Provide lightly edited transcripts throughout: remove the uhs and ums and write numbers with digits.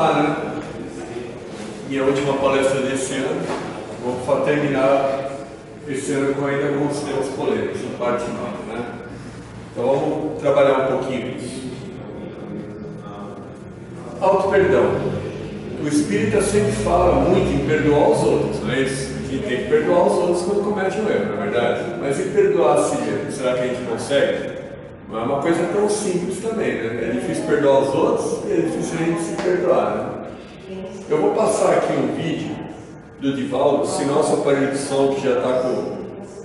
retomar, né? Minha última palestra desse ano, vou terminar esse ano com ainda alguns temas polêmicos, na parte 9, né? Então vamos trabalhar um pouquinho isso. Auto-perdão. O espírita sempre fala muito em perdoar os outros, não é isso? A gente tem que perdoar os outros quando comete um erro, não é verdade? Mas e perdoar a si mesmo? Será que a gente consegue? Não é uma coisa tão simples também, né? É difícil perdoar os outros e é difícil a gente se perdoar, né? Eu vou passar aqui um vídeo do Divaldo, se nosso aparelho de som que já está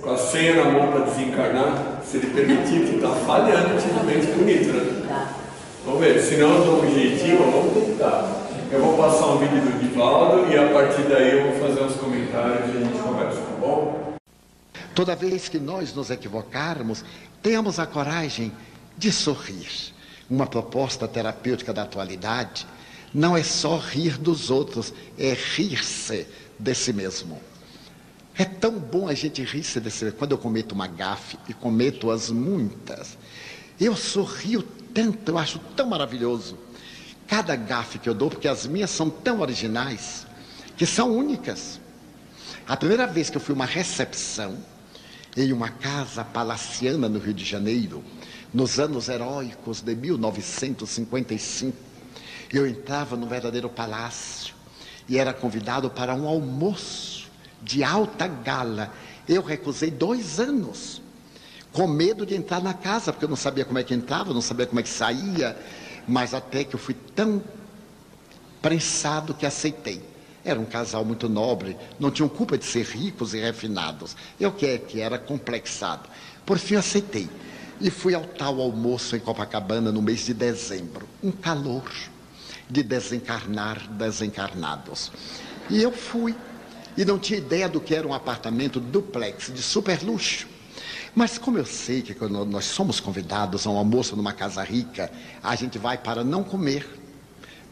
com a senha na mão para desencarnar, se ele permitir, que está falhando ultimamente bonito, né? Vamos ver, se não eu dou um jeitinho, vamos tentar. Eu vou passar um vídeo do Divaldo e a partir daí eu vou fazer uns comentários e a gente conversa, tá bom? Toda vez que nós nos equivocarmos, tenhamos a coragem de sorrir. Uma proposta terapêutica da atualidade não é só rir dos outros, é rir-se de si mesmo. É tão bom a gente rir-se de si mesmo. Quando eu cometo uma gafe, e cometo-as muitas, eu sorrio tanto, eu acho tão maravilhoso. Cada gafe que eu dou, porque as minhas são tão originais, que são únicas. A primeira vez que eu fui a uma recepção, em uma casa palaciana no Rio de Janeiro, nos anos heróicos de 1955, eu entrava no verdadeiro palácio e era convidado para um almoço de alta gala. Eu recusei 2 anos, com medo de entrar na casa, porque eu não sabia como é que entrava, não sabia como é que saía, mas até que eu fui tão prensado que aceitei. Era um casal muito nobre, não tinham culpa de ser ricos e refinados. Eu que era complexado. Por fim, aceitei. E fui ao tal almoço em Copacabana no mês de dezembro. Um calor de desencarnar desencarnados. E eu fui. E não tinha ideia do que era um apartamento duplex de super luxo. Mas como eu sei que quando nós somos convidados a um almoço numa casa rica, a gente vai para não comer,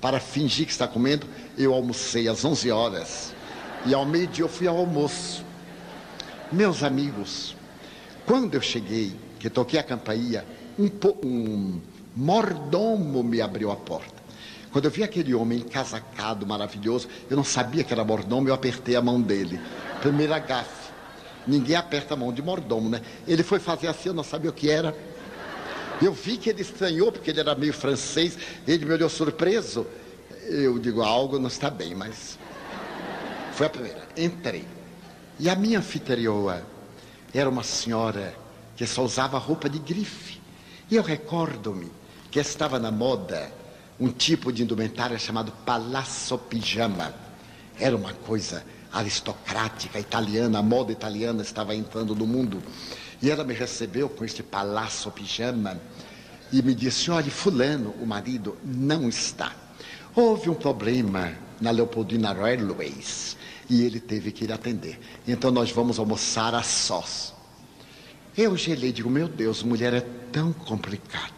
para fingir que está comendo. Eu almocei às 11 horas e ao meio-dia eu fui ao almoço. Meus amigos, quando eu cheguei, que toquei a campainha, um mordomo me abriu a porta. Quando eu vi aquele homem encasacado, maravilhoso, eu não sabia que era mordomo, eu apertei a mão dele. Primeira gafe. Ninguém aperta a mão de mordomo, né? Ele foi fazer assim, eu não sabia o que era. Eu vi que ele estranhou, porque ele era meio francês, ele me olhou surpreso. Eu digo, algo não está bem, mas... Foi a primeira. Entrei. E a minha anfitriã era uma senhora que só usava roupa de grife. E eu recordo-me que estava na moda um tipo de indumentária chamado Palazzo Pijama. Era uma coisa aristocrática, italiana, a moda italiana estava entrando no mundo. E ela me recebeu com este Palazzo Pijama e me disse, olha, fulano, o marido, não está. Houve um problema na Leopoldina Railways e ele teve que ir atender. Então nós vamos almoçar a sós. Eu gelei, digo, meu Deus, mulher é tão complicado.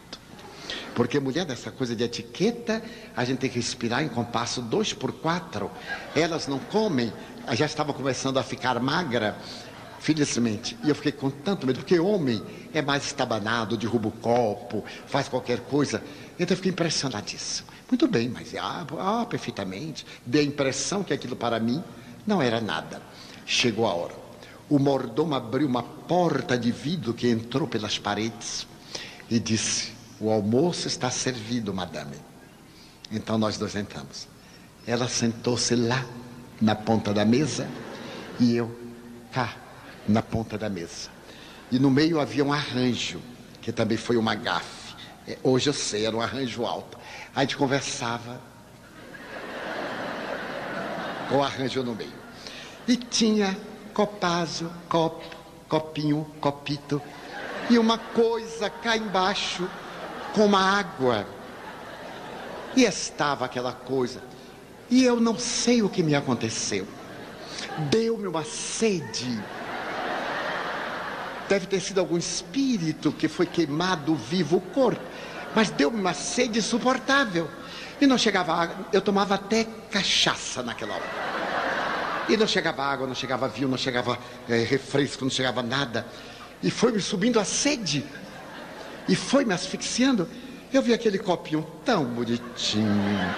Porque mulher, dessa coisa de etiqueta, a gente tem que respirar em compasso 2x4. Elas não comem, já estavam começando a ficar magra, felizmente. E eu fiquei com tanto medo, porque homem é mais estabanado, derruba o copo, faz qualquer coisa. Então eu fiquei impressionadíssimo. Muito bem, mas perfeitamente. Dei a impressão que aquilo para mim não era nada. Chegou a hora. O mordomo abriu uma porta de vidro que entrou pelas paredes e disse, o almoço está servido, madame. Então nós dois entramos. Ela sentou-se lá, na ponta da mesa, e eu cá, na ponta da mesa. E no meio havia um arranjo, que também foi uma gafe. Hoje eu sei, era um arranjo alto. A gente conversava, o arranjo no meio. E tinha copázio, copo, copinho, copito, e uma coisa cá embaixo, com uma água. E estava aquela coisa. E eu não sei o que me aconteceu. Deu-me uma sede. Deve ter sido algum espírito que foi queimado vivo o corpo. Mas deu-me uma sede insuportável. E não chegava água. Eu tomava até cachaça naquela hora. E não chegava água, não chegava vinho, não chegava refresco, não chegava nada. E foi me subindo a sede. E foi me asfixiando. Eu vi aquele copinho tão bonitinho.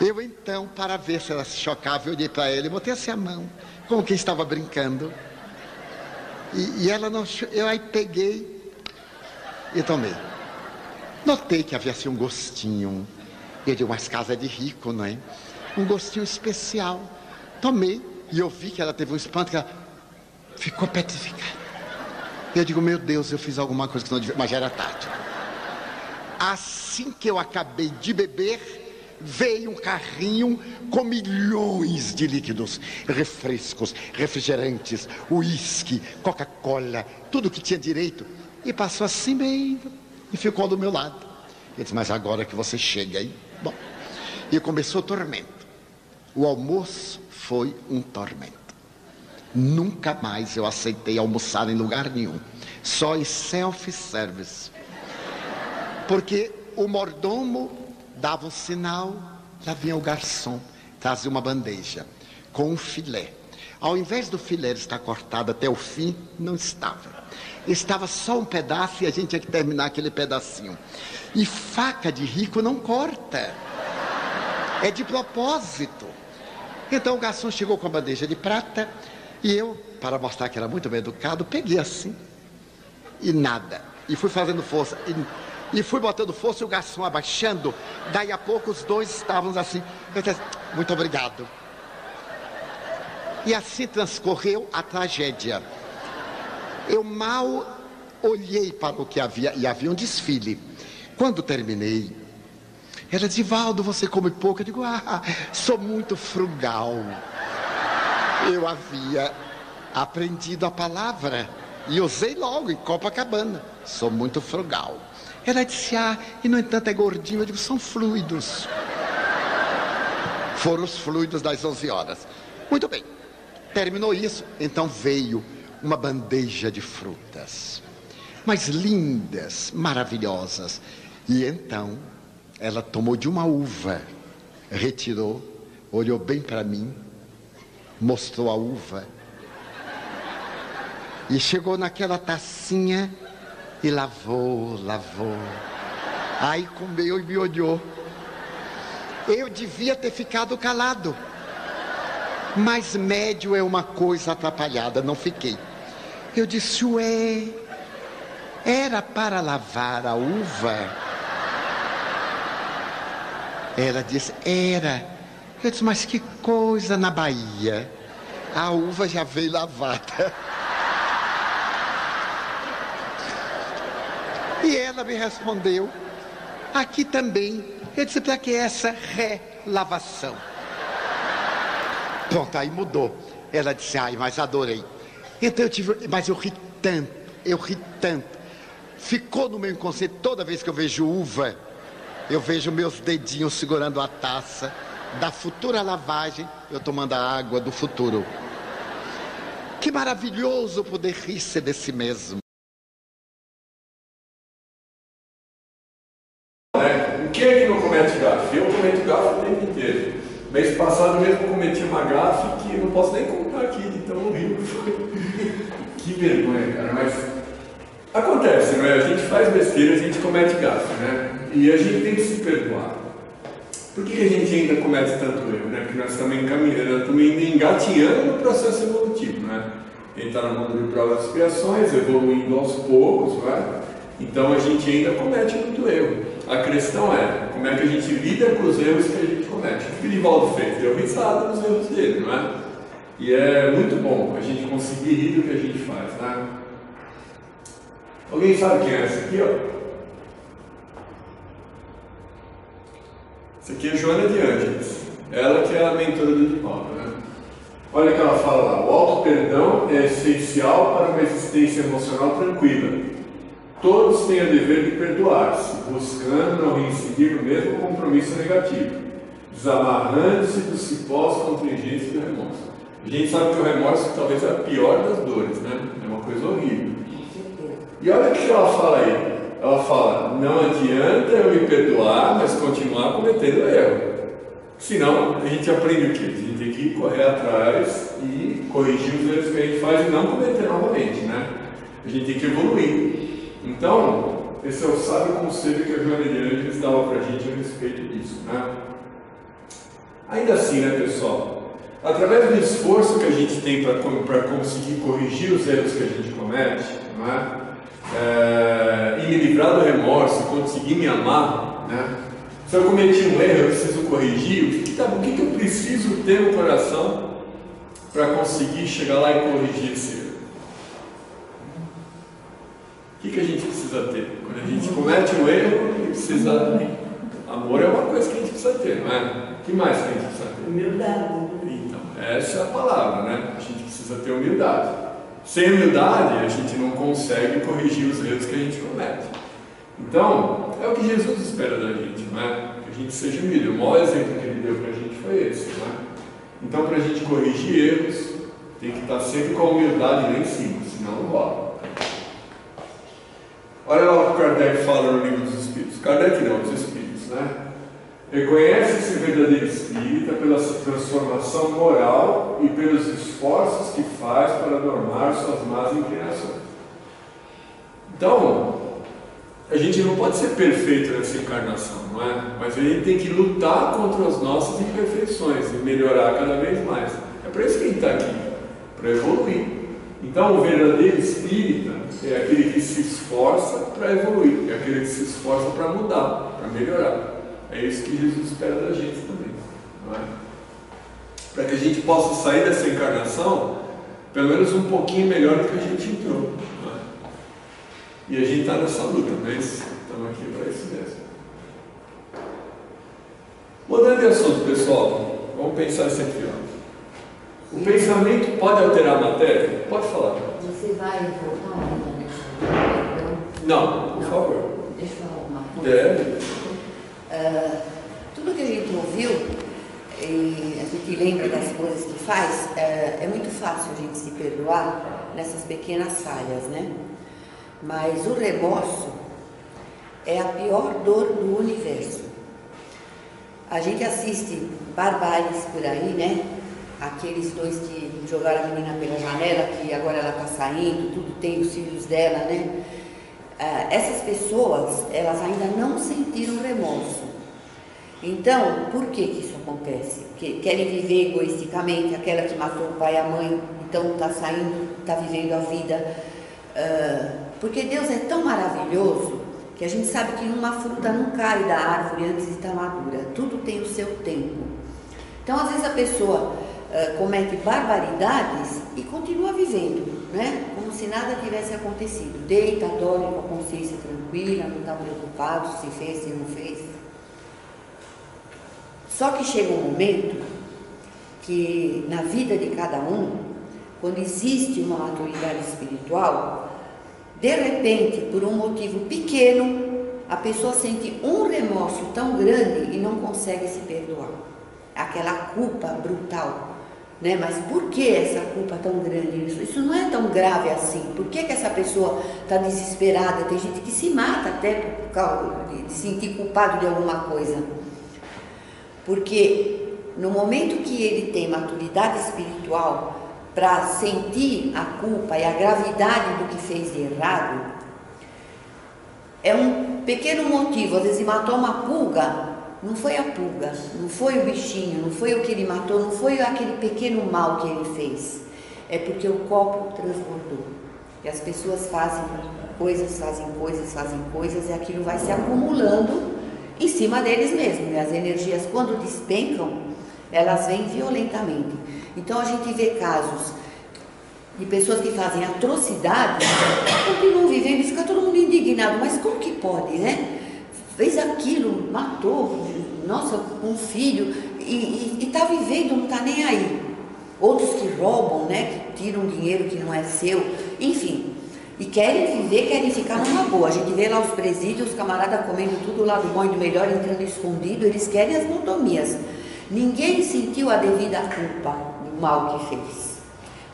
Eu então, para ver se ela se chocava, eu olhei para ela e botei assim a mão, como quem estava brincando. E ela não... Eu aí peguei e tomei. Notei que havia assim um gostinho. Eu digo, mas casa é de rico, não é? Um gostinho especial. Tomei e eu vi que ela teve um espanto, que ela ficou petrificada. Eu digo, meu Deus, eu fiz alguma coisa que não devia... Mas já era tarde. Assim que eu acabei de beber, veio um carrinho com milhões de líquidos, refrescos, refrigerantes, uísque, Coca-Cola, tudo que tinha direito, e passou assim bem e ficou do meu lado. Eu disse, mas agora que você chega aí, bom. E começou o tormento. O almoço foi um tormento. Nunca mais eu aceitei almoçar em lugar nenhum, só em self-service, porque o mordomo dava um sinal, lá vinha o garçom, trazia uma bandeja com um filé. Ao invés do filé estar cortado até o fim, não estava. Estava só um pedaço e a gente tinha que terminar aquele pedacinho. E faca de rico não corta. É de propósito. Então o garçom chegou com a bandeja de prata e eu, para mostrar que era muito bem educado, peguei assim. E nada. E fui fazendo força. E fui botando força e o garçom abaixando. Daí a pouco os dois estavam assim. Eu disse, muito obrigado. E assim transcorreu a tragédia. Eu mal olhei para o que havia. E havia um desfile. Quando terminei, ela disse, Valdo, você come pouco? Eu digo, sou muito frugal. Eu havia aprendido a palavra e usei logo em Copacabana. Sou muito frugal. Ela disse, e no entanto é gordinho. Eu digo, são fluidos. Foram os fluidos das 11 horas. Muito bem. Terminou isso, então veio uma bandeja de frutas. Mas lindas, maravilhosas. E então, ela tomou de uma uva, retirou, olhou bem para mim, mostrou a uva. E chegou naquela tacinha e lavou. Aí comeu e me olhou. Eu devia ter ficado calado. Mas médio é uma coisa atrapalhada, não fiquei. Eu disse, era para lavar a uva? Ela disse, era. Eu disse, mas que coisa, na Bahia a uva já veio lavada. E ela me respondeu, aqui também. Eu disse, para que essa relavação? Pronto, aí mudou. Ela disse, mas adorei. Então mas eu ri tanto. Ficou no meu inconsciente, toda vez que eu vejo uva, eu vejo meus dedinhos segurando a taça da futura lavagem, eu tomando a água do futuro. Que maravilhoso poder rir-se de si mesmo. O que é que não comete gafe? Eu cometo gafe o tempo inteiro. Mês passado mesmo cometi uma gafe que eu não posso nem contar aqui, de tão horrível que foi. Que vergonha, cara, mas acontece, não é? A gente faz besteira, a gente comete gafe, né? E a gente tem que se perdoar. Por que a gente ainda comete tanto erro, né? Porque nós estamos engatinhando no processo evolutivo, né? A gente está no mundo de provas e expiações, evoluindo aos poucos, né? Então a gente ainda comete muito erro. A questão é, como é que a gente lida com os erros que a gente comete? O que o Divaldo fez? Deu risada nos erros dele, não é? E é muito bom a gente conseguir rir do que a gente faz, né? Alguém sabe quem é essa aqui, ó? Essa aqui é Joana de Ângeles. Ela que é a mentora do Divaldo, né? Olha o que ela fala lá. O auto-perdão é essencial para uma existência emocional tranquila. Todos têm o dever de perdoar-se, buscando não reincidir no mesmo compromisso negativo, desamarrando-se dos cipós contingentes do remorso. A gente sabe que o remorso talvez é a pior das dores, né? É uma coisa horrível. E olha o que ela fala aí. Ela fala, não adianta eu me perdoar, mas continuar cometendo erro. Senão, a gente aprende o quê? A gente tem que correr atrás e corrigir os erros que a gente faz e não cometer novamente, né? A gente tem que evoluir. Então, esse é o sábio conselho que a Joana de Ângeles dava para a gente a respeito disso, né? Ainda assim, né, pessoal? Através do esforço que a gente tem para conseguir corrigir os erros que a gente comete, não é? E me livrar do remorso, conseguir me amar, né? Se eu cometi um erro, eu preciso corrigir. O que eu preciso ter no coração para conseguir chegar lá e corrigir esse erro? O que a gente precisa ter? Quando a gente comete um erro, a gente precisa... Amor é uma coisa que a gente precisa ter, não é? O que mais que a gente precisa ter? Humildade. Então, essa é a palavra, né? A gente precisa ter humildade. Sem humildade, a gente não consegue corrigir os erros que a gente comete. Então, é o que Jesus espera da gente, não é? Que a gente seja humilde. O maior exemplo que ele deu para a gente foi esse, não é? Então, para a gente corrigir erros, tem que estar sempre com a humildade lá em cima, senão não rola. Olha lá o que Kardec fala no Livro dos Espíritos. Kardec não, os Espíritos, né? Reconhece-se verdadeiro espírita pela transformação moral e pelos esforços que faz para domar suas más inclinações. Então, a gente não pode ser perfeito nessa encarnação, não é? Mas a gente tem que lutar contra as nossas imperfeições e melhorar cada vez mais. É para isso que a gente está aqui, para evoluir. Então, o verdadeiro espírita é aquele que se esforça para evoluir, é aquele que se esforça para mudar, para melhorar. É isso que Jesus espera da gente também, não é? Para que a gente possa sair dessa encarnação pelo menos um pouquinho melhor do que a gente entrou, não é? E a gente está nessa luta, não é isso? Estamos aqui para isso mesmo. Mudando de assunto, pessoal, vamos pensar isso aqui, ó. O pensamento pode alterar a matéria? Pode falar. Você vai voltar ainda nessa? Não, por favor. Deixa eu falar alguma coisa. Deve. Tudo que a gente ouviu e a gente lembra das coisas que faz, é muito fácil a gente se perdoar nessas pequenas falhas, né? Mas o remorso é a pior dor do universo. A gente assiste barbáries por aí, né? Aqueles dois que jogaram a menina pela janela, que agora ela está saindo, tudo tem os filhos dela, né? Essas pessoas, elas ainda não sentiram remorso. Então, por que isso acontece? Porque querem viver egoisticamente, aquela que matou o pai e a mãe, então está saindo, está vivendo a vida. Porque Deus é tão maravilhoso que a gente sabe que uma fruta não cai da árvore antes de estar madura. Tudo tem o seu tempo. Então, às vezes a pessoa comete barbaridades e continua vivendo, né? Como se nada tivesse acontecido. Deita, dorme com a consciência tranquila, não está preocupado se fez, se não fez. Só que chega um momento que na vida de cada um, quando existe uma maturidade espiritual, de repente, por um motivo pequeno, a pessoa sente um remorso tão grande e não consegue se perdoar. Aquela culpa brutal. Né? Mas por que essa culpa tão grande? Isso não é tão grave assim. Por que essa pessoa está desesperada? Tem gente que se mata até por causa de sentir culpado de alguma coisa. Porque no momento que ele tem maturidade espiritual para sentir a culpa e a gravidade do que fez de errado, é um pequeno motivo. Às vezes ele matou uma pulga. Não foi a pulga, não foi o bichinho, não foi o que ele matou, não foi aquele pequeno mal que ele fez. É porque o copo transbordou. E as pessoas fazem coisas, e aquilo vai se acumulando em cima deles mesmos. E as energias, quando despencam, elas vêm violentamente. Então a gente vê casos de pessoas que fazem atrocidades, continuam vivendo e fica todo mundo indignado. Mas como que pode, né? Fez aquilo, matou, nossa, um filho, e está vivendo, não está nem aí. Outros que roubam, né, que tiram dinheiro que não é seu, enfim, e querem viver, querem ficar numa boa. A gente vê lá os presídios, os camaradas comendo tudo lá do bom e do melhor, entrando escondido, eles querem as mordomias. Ninguém sentiu a devida culpa do mal que fez,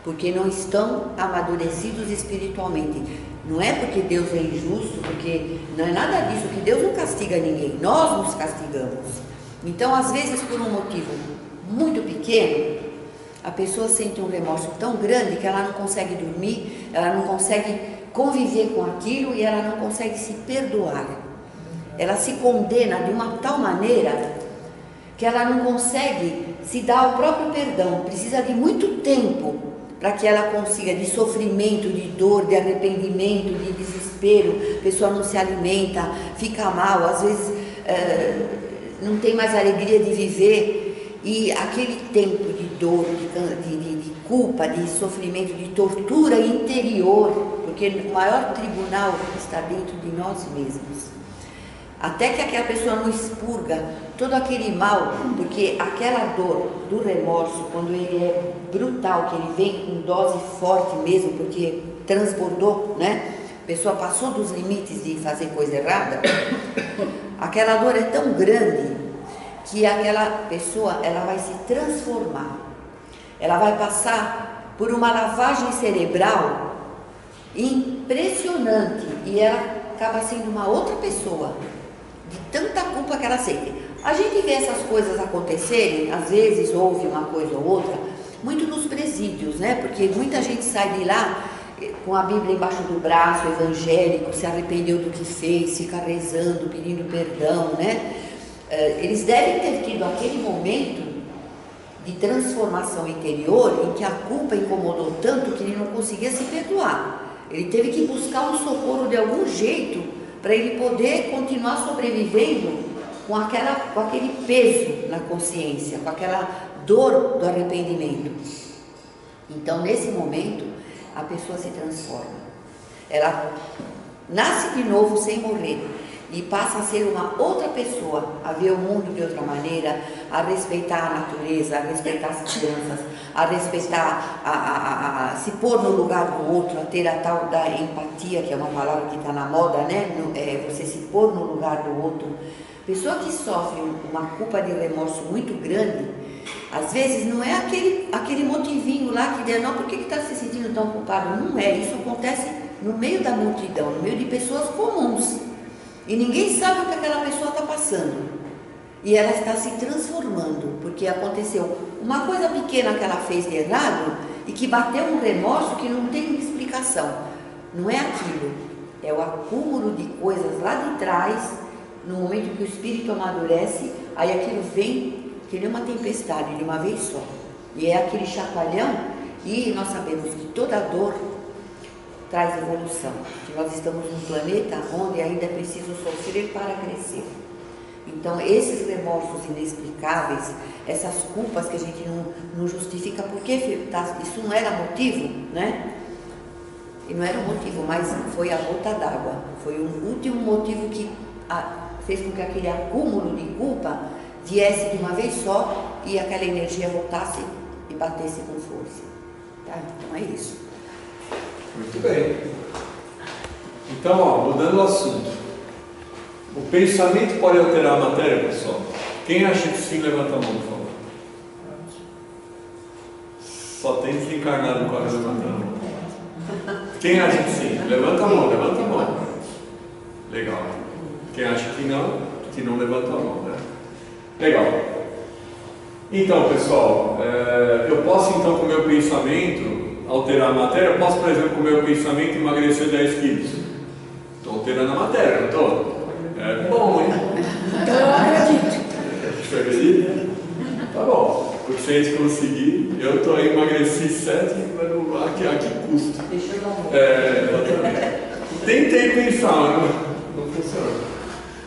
porque não estão amadurecidos espiritualmente. Não é porque Deus é injusto, porque não é nada disso, que Deus não castiga ninguém, nós nos castigamos. Então, às vezes, por um motivo muito pequeno, a pessoa sente um remorso tão grande que ela não consegue dormir, ela não consegue conviver com aquilo e ela não consegue se perdoar. Ela se condena de uma tal maneira que ela não consegue se dar o próprio perdão, precisa de muito tempo para que ela consiga, de sofrimento, de dor, de arrependimento, de desespero, a pessoa não se alimenta, fica mal, às vezes não tem mais alegria de viver, e aquele tempo de dor, de culpa, de sofrimento, de tortura interior, porque o maior tribunal está dentro de nós mesmos. Até que aquela pessoa não expurga todo aquele mal, porque aquela dor do remorso, quando ele é brutal, que ele vem com dose forte mesmo, porque transbordou, né? A pessoa passou dos limites de fazer coisa errada, aquela dor é tão grande que aquela pessoa, ela vai se transformar, ela vai passar por uma lavagem cerebral impressionante, e ela acaba sendo uma outra pessoa, de tanta culpa que ela sente. A gente vê essas coisas acontecerem, às vezes ouve uma coisa ou outra, muito nos presídios, né? Porque muita gente sai de lá com a Bíblia embaixo do braço, evangélico, se arrependeu do que fez, fica rezando, pedindo perdão, né? Eles devem ter tido aquele momento de transformação interior em que a culpa incomodou tanto que ele não conseguia se perdoar. Ele teve que buscar um socorro de algum jeito para ele poder continuar sobrevivendo com aquele peso na consciência, com aquela dor do arrependimento. Então, nesse momento, a pessoa se transforma. Ela nasce de novo sem morrer e passa a ser uma outra pessoa, a ver o mundo de outra maneira, a respeitar a natureza, a respeitar as crianças, a respeitar, a se pôr no lugar do outro, a ter a tal da empatia, que é uma palavra que está na moda, né? Você se pôr no lugar do outro. Pessoa que sofre uma culpa de remorso muito grande, às vezes não é aquele motivinho lá que diz, não, por que está se sentindo tão culpado? Não é, isso acontece no meio da multidão, no meio de pessoas comuns. E ninguém sabe o que aquela pessoa está passando. E ela está se transformando, porque aconteceu uma coisa pequena que ela fez de errado e que bateu um remorso que não tem explicação. Não é aquilo, é o acúmulo de coisas lá de trás, no momento que o espírito amadurece, aí aquilo vem que nem uma tempestade de uma vez só. E é aquele chacoalhão, e nós sabemos que toda dor traz evolução, que nós estamos num planeta onde ainda é preciso sofrer para crescer. Então, esses remorsos inexplicáveis, essas culpas que a gente não justifica, porque isso não era motivo, né? E não era um motivo, mas foi a gota d'água, foi o último motivo que fez com que aquele acúmulo de culpa viesse de uma vez só e aquela energia voltasse e batesse com força. Tá? Então é isso. Muito bem. Então, mudando o assunto. O pensamento pode alterar a matéria, pessoal? Quem acha que sim, levanta a mão, por favor. Só tem que encarnar no quadro levantando a mão. Quem acha que sim? Levanta a mão, levanta a mão. Legal. Quem acha que não levanta a mão, né? Legal. Então, pessoal, eu posso então com o meu pensamento alterar a matéria? Eu posso, por exemplo, com o meu pensamento emagrecer 10 quilos? Estou alterando a matéria, não estou? É bom, hein? Então eu acredito. Você acredita? Tá bom. Porque se a gente conseguir, eu estou aí, emagreci 7, mas a que custo? Deixa eu dar Tentei pensar, não funciona.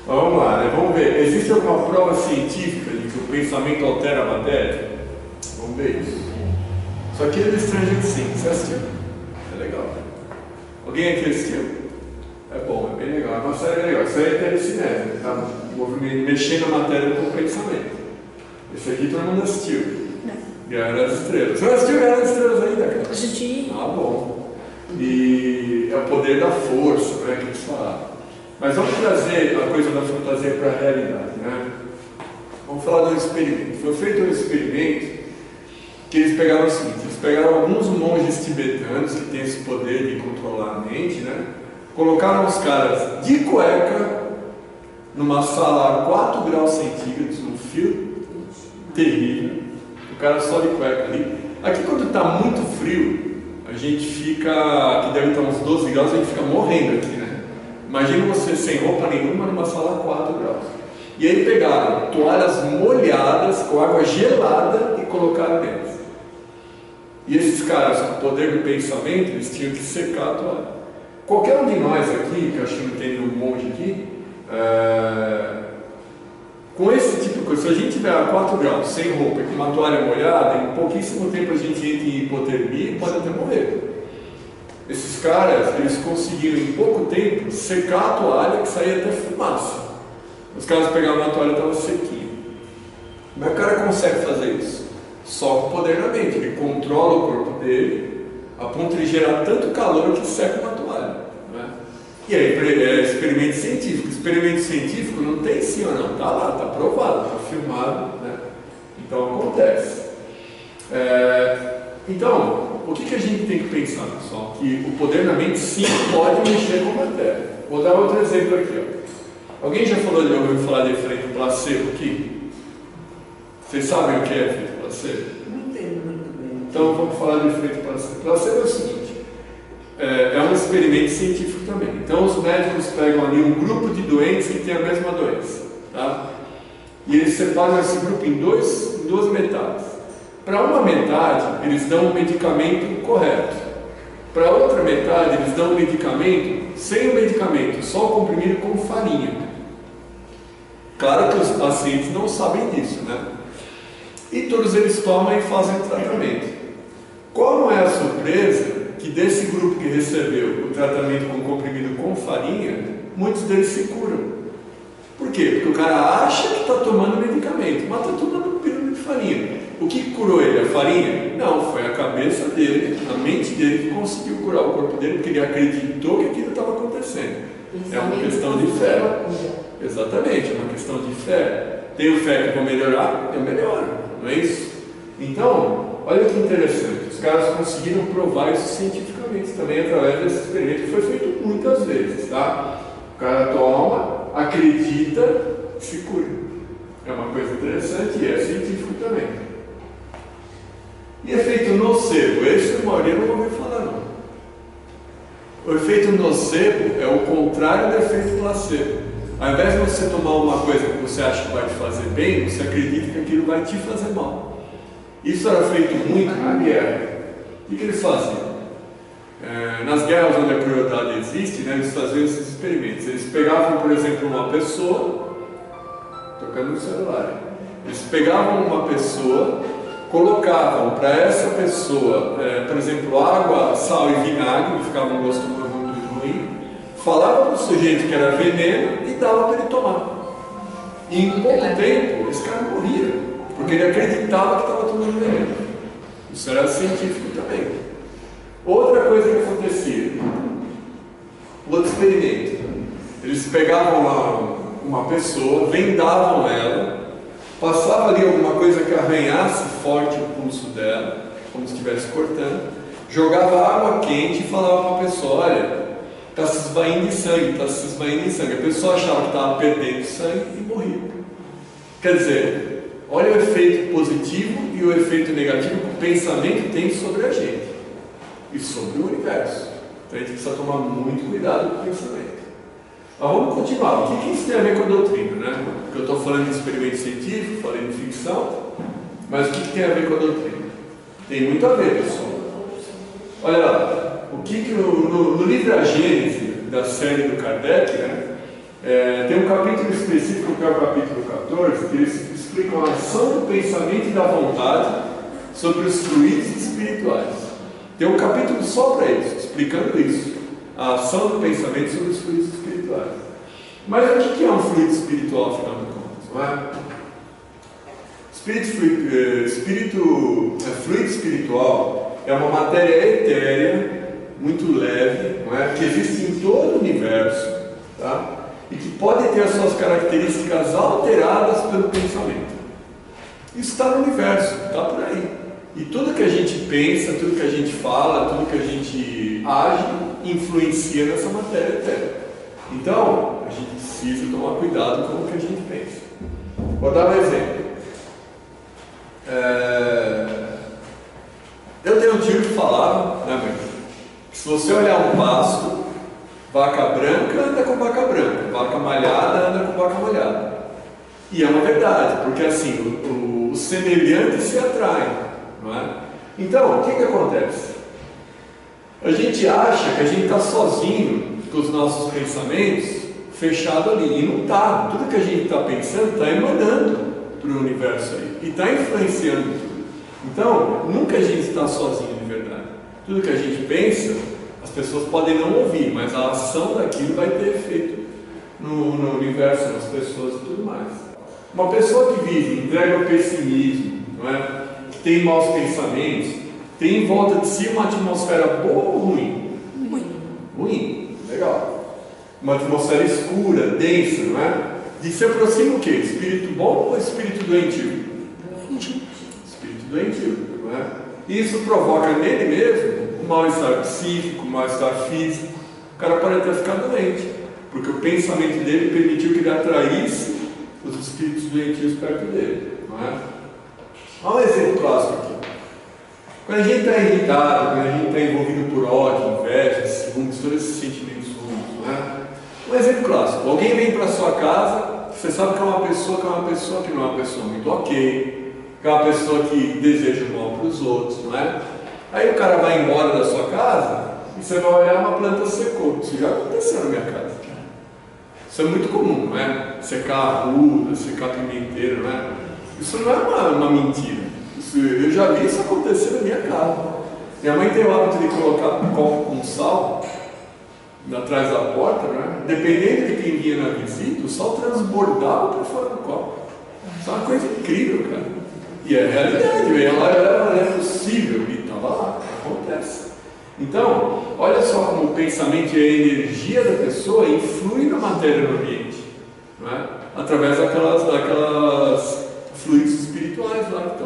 Vamos lá, né? Vamos ver. Existe alguma prova científica de que o pensamento altera a matéria? Vamos ver isso. Isso aqui é do Stranger Things. Você assistiu? É legal. Alguém aqui assistiu? É bom, é bem legal. É uma série legal. Isso aí é telecinese, tá? Mexendo a matéria com o pensamento. Esse aqui todo mundo assistiu. Guerra das Estrelas. Você não assistiu Guerra das Estrelas ainda, cara? Assisti. Ah, bom. E é o poder da força, né, que eles falaram. Mas vamos trazer a coisa da fantasia para a realidade, né? Vamos falar do experimento. Foi feito um experimento que eles pegaram o seguinte: eles pegaram alguns monges tibetanos que têm esse poder de controlar a mente, né? Colocaram os caras de cueca numa sala a 4 graus centígrados, num frio terrível. O cara só de cueca ali. Aqui, quando está muito frio, a gente fica, que deve estar uns 12 graus, a gente fica morrendo aqui, né? Imagina você sem roupa nenhuma numa sala a 4 graus. E aí pegaram toalhas molhadas com água gelada e colocaram neles. E esses caras, com o poder do pensamento, eles tinham que secar a toalha. Qualquer um de nós aqui, que eu acho que não tem nenhum monge aqui, com esse tipo de coisa, se a gente tiver a 4 graus, sem roupa e com uma toalha molhada, em pouquíssimo tempo a gente entra em hipotermia e pode até morrer. Esses caras, eles conseguiram em pouco tempo secar a toalha que saía até fumaça. Os caras pegavam a toalha e estava sequinha. Como é que o cara consegue fazer isso? Só com o poder da mente. Ele controla o corpo dele a ponto de gerar tanto calor que seca uma toalha. Né? E aí, experimento científico. Experimento científico não tem sim ou não. Está lá, está provado, está filmado. Né? Então acontece. Então, o que a gente tem que pensar, pessoal? Que o poder da mente sim pode mexer com a matéria. Vou dar outro exemplo aqui. Ó. Alguém já ouviu falar de efeito placebo aqui? Vocês sabem o que é efeito placebo? Não entendo muito bem. Então vamos falar do efeito placebo. Placebo é o seguinte, é um experimento científico também. Então os médicos pegam ali um grupo de doentes que tem a mesma doença, tá? E eles separam esse grupo em duas metades. Para uma metade eles dão o medicamento correto. Para a outra metade eles dão o medicamento sem o medicamento, só o comprimido com farinha. Claro que os pacientes não sabem disso, né? E todos eles tomam e fazem o tratamento. Qual não é a surpresa que desse grupo que recebeu o tratamento com comprimido com farinha, muitos deles se curam. Por quê? Porque o cara acha que está tomando medicamento, mas está tomando pílula de farinha. O que curou ele? A farinha? Não, foi a cabeça dele, a mente dele que conseguiu curar o corpo dele, porque ele acreditou que aquilo estava acontecendo. É uma questão de fé. Exatamente, é uma questão de fé. Tenho fé que vou melhorar, eu melhoro, não é isso? Então, olha que interessante, os caras conseguiram provar isso cientificamente também através desse experimento que foi feito muitas vezes, tá? O cara toma, acredita, se cura. É uma coisa interessante e é científico também. E efeito nocebo, esse a maioria não ouviu falar não. O efeito nocebo é o contrário do efeito placebo. Ao invés de você tomar uma coisa que você acha que vai te fazer bem, você acredita que aquilo vai te fazer mal. Isso era feito muito na guerra. O que eles faziam? Nas guerras onde a crueldade existe, né, eles faziam esses experimentos. Eles pegavam, por exemplo, uma pessoa, tocando no celular, eles pegavam uma pessoa, colocavam para essa pessoa, por exemplo, água, sal e vinagre, que ficava um gosto muito ruim, falava para o sujeito que era veneno e dava para ele tomar. E em pouco tempo, esse cara morria, porque ele acreditava que estava tomando veneno. Isso era científico também. Outra coisa que acontecia, outro experimento, eles pegavam uma pessoa, vendavam ela, passava ali alguma coisa que arranhasse forte o pulso dela, como se estivesse cortando, jogava água quente e falava para a pessoa, olha, está se esvaindo de sangue, está se esvaindo de sangue. A pessoa achava que estava perdendo sangue e morria. Quer dizer, olha o efeito positivo e o efeito negativo que o pensamento tem sobre a gente e sobre o universo. Então a gente precisa tomar muito cuidado com o pensamento. Mas vamos continuar. O que isso tem a ver com a doutrina, né? Porque eu estou falando de experimento científico, falei de ficção, mas o que tem a ver com a doutrina? Tem muito a ver, pessoal. Olha lá, no livro A Gênese, da série do Kardec, né, tem um capítulo específico, que é o capítulo 14, que eles explicam a ação do pensamento e da vontade sobre os fluidos espirituais. Tem um capítulo só para isso, explicando isso, a ação do pensamento sobre os fluidos espirituais. Mas o que é um fluido espiritual, afinal de contas? Não é? Fluido espiritual é uma matéria etérea, muito leve, não é? Que existe em todo o universo, tá? E que pode ter as suas características alteradas pelo pensamento. Isso está no universo, está por aí. E tudo que a gente pensa, tudo que a gente fala, tudo que a gente age, influencia nessa matéria etérea. Então, a gente precisa tomar cuidado com o que a gente pensa. Vou dar um exemplo. Eu tenho um tio que falava, né, mãe? Que se você olhar um pasto, vaca branca anda com vaca branca, vaca malhada anda com vaca malhada. E é uma verdade, porque assim, os semelhantes se atraem, não é? Então, o que acontece? A gente acha que a gente está sozinho com os nossos pensamentos, fechado ali, e não está. Tudo que a gente está pensando está emanando para o universo aí, e está influenciando tudo. Então, nunca a gente está sozinho de verdade. Tudo que a gente pensa, as pessoas podem não ouvir, mas a ação daquilo vai ter efeito no universo, nas pessoas e tudo mais. Uma pessoa que vive, entrega ao pessimismo, não é? Que tem maus pensamentos, tem em volta de si uma atmosfera boa ou ruim? Ruim, legal. Uma atmosfera escura, densa, não é? De se aproxima o quê? Espírito bom ou espírito doentio? Espírito doentio, não é? E isso provoca nele mesmo um mal-estar psíquico, um mal-estar físico. O cara pode até ficar doente, porque o pensamento dele permitiu que ele atraísse os espíritos doentios perto dele, não é? Olha um exemplo clássico aqui. Quando a gente está irritado, quando a gente está envolvido por ódio, inveja, ciúmes, todos esses sentimentos ruins, não é? Um exemplo clássico. Alguém vem para a sua casa, você sabe que é uma pessoa que não é uma pessoa muito ok, que é uma pessoa que deseja o mal para os outros, não é? Aí o cara vai embora da sua casa e você vai olhar, uma planta secou. Isso já aconteceu na minha casa. Isso é muito comum, não é? Secar arruda, secar pimenteira, não é? Isso não é uma mentira. Eu já vi isso acontecer na minha casa. Minha mãe tem o hábito de colocar um copo com sal atrás da porta, né? Dependendo de quem vinha na visita, o sal transbordava para fora do copo. Isso é uma coisa incrível, cara. E é realidade, ela é possível, e estava lá, acontece. Então, olha só como o pensamento e a energia da pessoa influi na matéria do ambiente, não é? Através daquelas fluidos espirituais lá que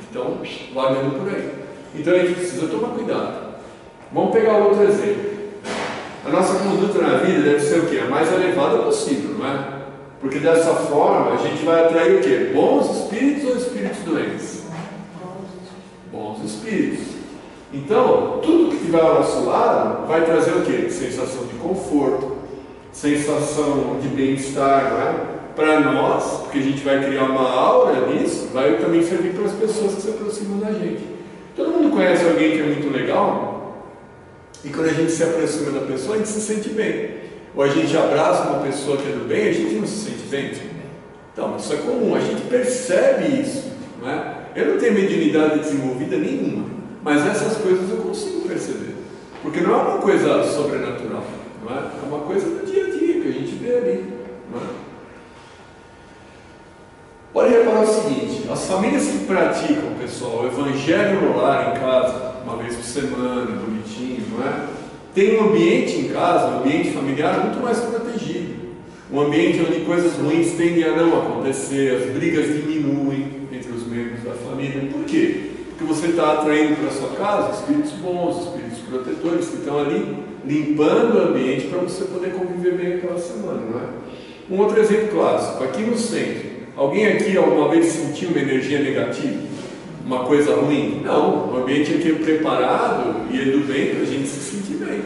estão vagando por aí. Então a gente precisa tomar cuidado. Vamos pegar outro exemplo. A nossa conduta na vida deve ser o quê? A mais elevada possível, não é? Porque dessa forma a gente vai atrair o quê? Bons espíritos ou espíritos doentes? Bons espíritos. Então, tudo que estiver ao nosso lado vai trazer o quê? Sensação de conforto, sensação de bem-estar, não é? Para nós, porque a gente vai criar uma aura nisso, vai também servir para as pessoas que se aproximam da gente. Todo mundo conhece alguém que é muito legal, e quando a gente se aproxima da pessoa, a gente se sente bem. Ou a gente abraça uma pessoa que é do bem, a gente não se sente bem. Então, isso é comum, a gente percebe isso, não é? Eu não tenho mediunidade desenvolvida nenhuma, mas essas coisas eu consigo perceber, porque não é uma coisa sobrenatural, não é? É uma coisa do dia a dia que a gente vê ali, não é? Pode reparar o seguinte: as famílias que praticam, pessoal, o evangelho no lar em casa, uma vez por semana, bonitinho, não é? Tem um ambiente em casa, um ambiente familiar muito mais protegido. Um ambiente onde coisas ruins tendem a não acontecer, as brigas diminuem entre os membros da família. Por quê? Porque você está atraindo para a sua casa espíritos bons, espíritos protetores que estão ali limpando o ambiente para você poder conviver bem aquela semana, não é? Um outro exemplo clássico, aqui no centro. Alguém aqui alguma vez sentiu uma energia negativa? Uma coisa ruim? Não, o ambiente aqui é preparado e é do bem para a gente se sentir bem.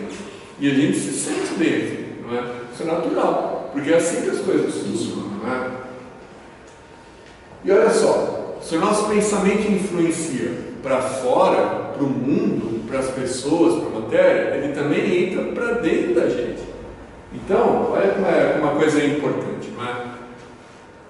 E a gente se sente bem aqui, não é? Isso é natural, porque é assim que as coisas funcionam, não é? E olha só, se o nosso pensamento influencia para fora, para o mundo, para as pessoas, para a matéria, ele também entra para dentro da gente. Então, olha como é uma coisa importante, não é?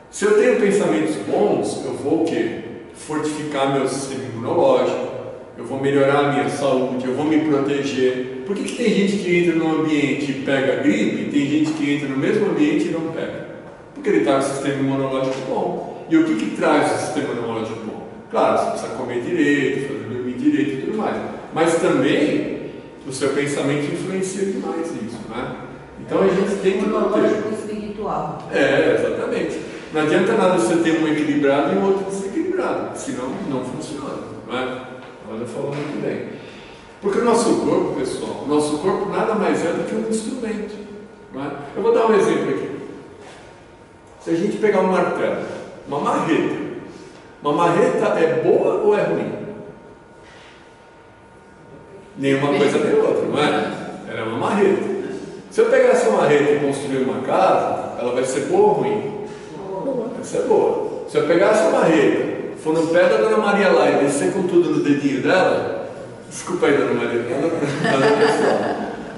Se eu tenho pensamentos bons, eu vou o quê? Fortificar meu sistema imunológico, eu vou melhorar a minha saúde, eu vou me proteger. Por que tem gente que entra num ambiente e pega gripe e tem gente que entra no mesmo ambiente e não pega? Porque ele está com o sistema imunológico bom. E o que traz o sistema imunológico bom? Claro, você precisa comer direito, fazer dormir direito e tudo mais. Mas também o seu pensamento influencia demais nisso, né? Então a gente tem que imunológico espiritual. Exatamente. Não adianta nada você ter um equilibrado e um outro desequilibrado, senão não funciona, não é? Olha, falou muito bem. Porque o nosso corpo, pessoal, o nosso corpo nada mais é do que um instrumento, não é? Eu vou dar um exemplo aqui. Se a gente pegar um martelo, uma marreta é boa ou é ruim? Nenhuma coisa nem outra, não é? Ela é uma marreta. Se eu pegar essa marreta e construir uma casa, ela vai ser boa ou ruim? Boa. Essa é boa. Se eu pegar essa barreira, for no pé da Dona Maria lá e descer com tudo no dedinho dela, desculpa aí, Dona Maria,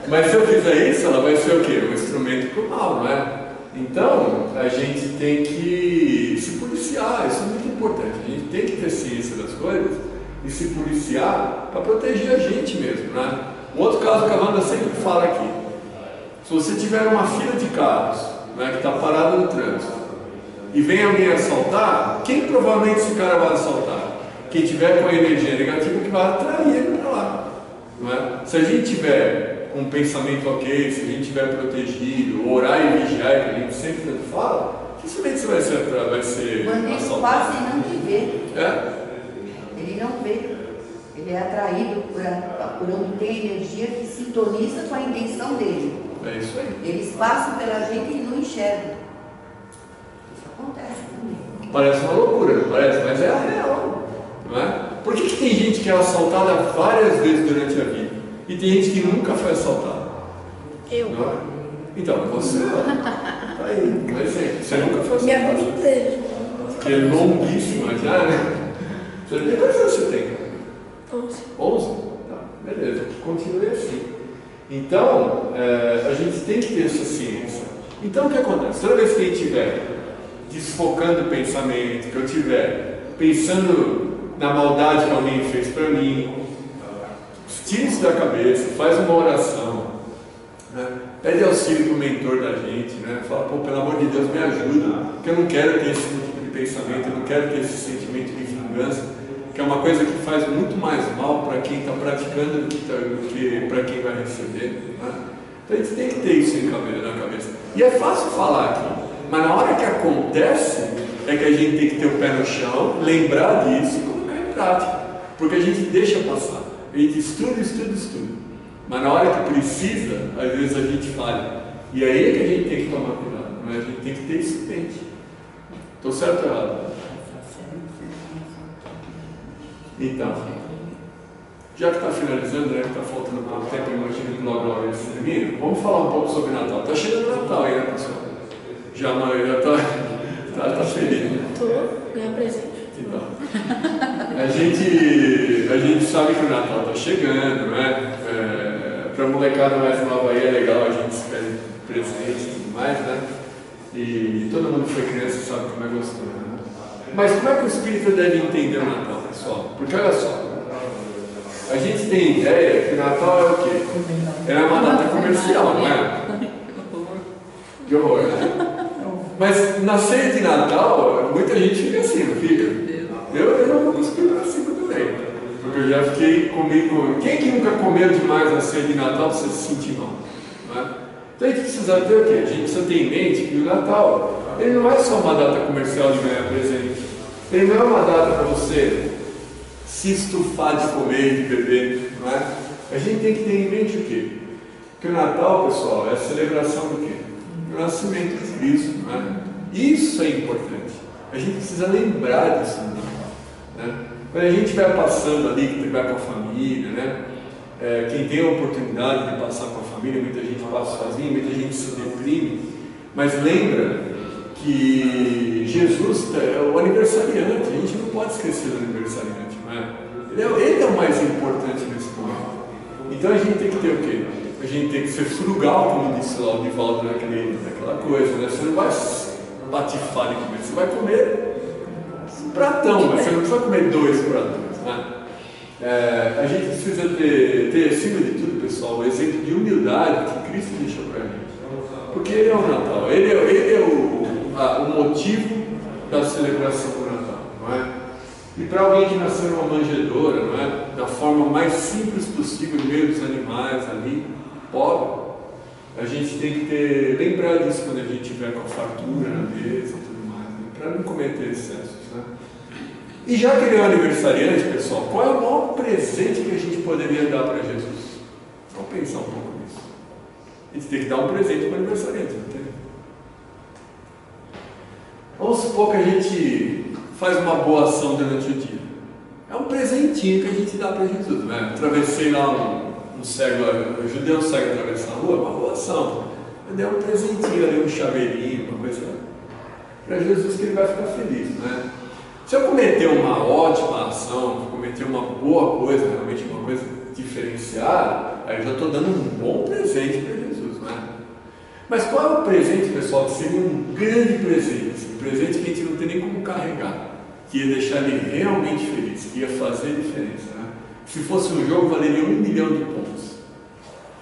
mas se eu fizer isso, ela vai ser o quê? Um instrumento pro mal, não é? Então, a gente tem que se policiar, isso é muito importante. A gente tem que ter ciência das coisas e se policiar para proteger a gente mesmo, né? Um outro caso que a Wanda sempre fala aqui: se você tiver uma fila de carros, né, que está parado no trânsito, e vem alguém assaltar, quem provavelmente esse cara vai assaltar? Quem tiver com a energia negativa que vai atrair ele para lá, não é? Se a gente tiver um pensamento ok, se a gente estiver protegido, orar e vigiar, que a gente sempre tanto fala, dificilmente você vai ser O bandido assaltado. quase não te vê. É? Ele não vê. Ele é atraído por onde tem energia que sintoniza com a intenção dele. É isso aí. Eles passam pela gente e não enxergam. Isso acontece também. Parece uma loucura, não parece? Mas é a real, não é? Por que tem gente que é assaltada várias vezes durante a vida e tem gente que nunca foi assaltada? Eu. Não é? Então, você tá aí, um exemplo. Você nunca foi Minha assaltado. vida inteira. Que é longuíssima já, né? Você tem quantos anos você tem? 11. 11? Tá, beleza, continue assim. Então, a gente tem que ter essa ciência. Então, o que acontece? Toda vez que a gente estiver desfocando o pensamento, que eu estiver pensando na maldade que alguém fez para mim, tira isso da cabeça, faz uma oração, né? Pede auxílio para o mentor da gente, né? Fala, pô, pelo amor de Deus, me ajuda, porque eu não quero ter esse tipo de pensamento, eu não quero ter esse sentimento de vingança, que é uma coisa que faz muito mais mal para quem está praticando do que para quem vai receber, né? Então a gente tem que ter isso na cabeça. E é fácil falar aqui, mas na hora que acontece, é que a gente tem que ter o pé no chão, lembrar disso e colocar em prática, porque a gente deixa passar, a gente estuda, mas na hora que precisa, às vezes a gente falha, e é aí que a gente tem que tomar cuidado, mas a gente tem que ter isso em mente. Estou certo ou errado? Então, já que está finalizando, né, que está faltando pouco tempo, eu imagino que logo esse termina, vamos falar um pouco sobre Natal. Está chegando o Natal aí, né, pessoal? Já está feliz, né? Tô, ganhar presente. Então, a gente sabe que o Natal está chegando, né? Para a molecada mais nova aí é legal, a gente espera presente e tudo mais, né? E todo mundo que foi criança sabe como é gostoso, né? Mas como é que o espírito deve entender o Natal, pessoal? Porque olha só, a gente tem ideia que o Natal é o quê? É uma data comercial, não é? Que horror, né? Mas na ceia de Natal, muita gente fica assim, não fica? Eu não vou explicar assim também. Porque eu já fiquei comigo. Quem que nunca comeu demais na ceia de Natal para você se sentir mal? Não é? Então a gente precisa ter o quê? A gente precisa ter em mente que o Natal, ele não é só uma data comercial de ganhar presente. Ele não é uma data para você se estufar de comer e de beber, não é? A gente tem que ter em mente o quê? Que o Natal, pessoal, é a celebração do quê? Do nascimento de Cristo, não é? Isso é importante. A gente precisa lembrar disso, né? Quando a gente estiver passando ali, que vai com a família, né? Quem tem a oportunidade de passar com a família, muita gente passa sozinho, muita gente se deprime, mas lembra que Jesus é o aniversariante, a gente não pode esquecer do aniversariante, não é? Ele é o mais importante nesse momento. Então a gente tem que ter o quê? A gente tem que ser frugal, como disse lá o Divaldo naquela coisa, né? Você não vai patifar de comer, você vai comer um pratão, mas você não precisa comer 2 pratões, né? A gente precisa ter, acima de tudo, pessoal, o exemplo de humildade que Cristo deixou para a gente. Porque Ele é o Natal, Ele é o motivo da celebração do Natal, não é? E para alguém que nasceu numa manjedoura, não é? Da forma mais simples possível, no meio dos animais ali, pobre, a gente tem que lembrar disso quando a gente estiver com a fartura na mesa e tudo mais, né? Para não cometer excessos, né? E já que ele é um aniversariante, pessoal, qual é o maior presente que a gente poderia dar para Jesus? Vamos pensar um pouco nisso. A gente tem que dar um presente para o aniversariante, não tem? Vamos supor que a gente faz uma boa ação durante o dia. É um presentinho que a gente dá para Jesus, né? Atravessei lá um cego, ajudei um cego a atravessar a rua, uma boa ação. Eu dei um presentinho ali, um chaveirinho, uma coisa. para Jesus que ele vai ficar feliz, né? Se eu cometer uma ótima ação, cometer uma boa coisa, realmente uma coisa diferenciada, aí eu já estou dando um bom presente para Jesus, né? Mas qual é o presente, pessoal, que seria um grande presente, um presente que a gente não tem nem como carregar, que ia deixar ele realmente feliz, que ia fazer diferença, né? Se fosse um jogo, valeria 1 milhão de pontos.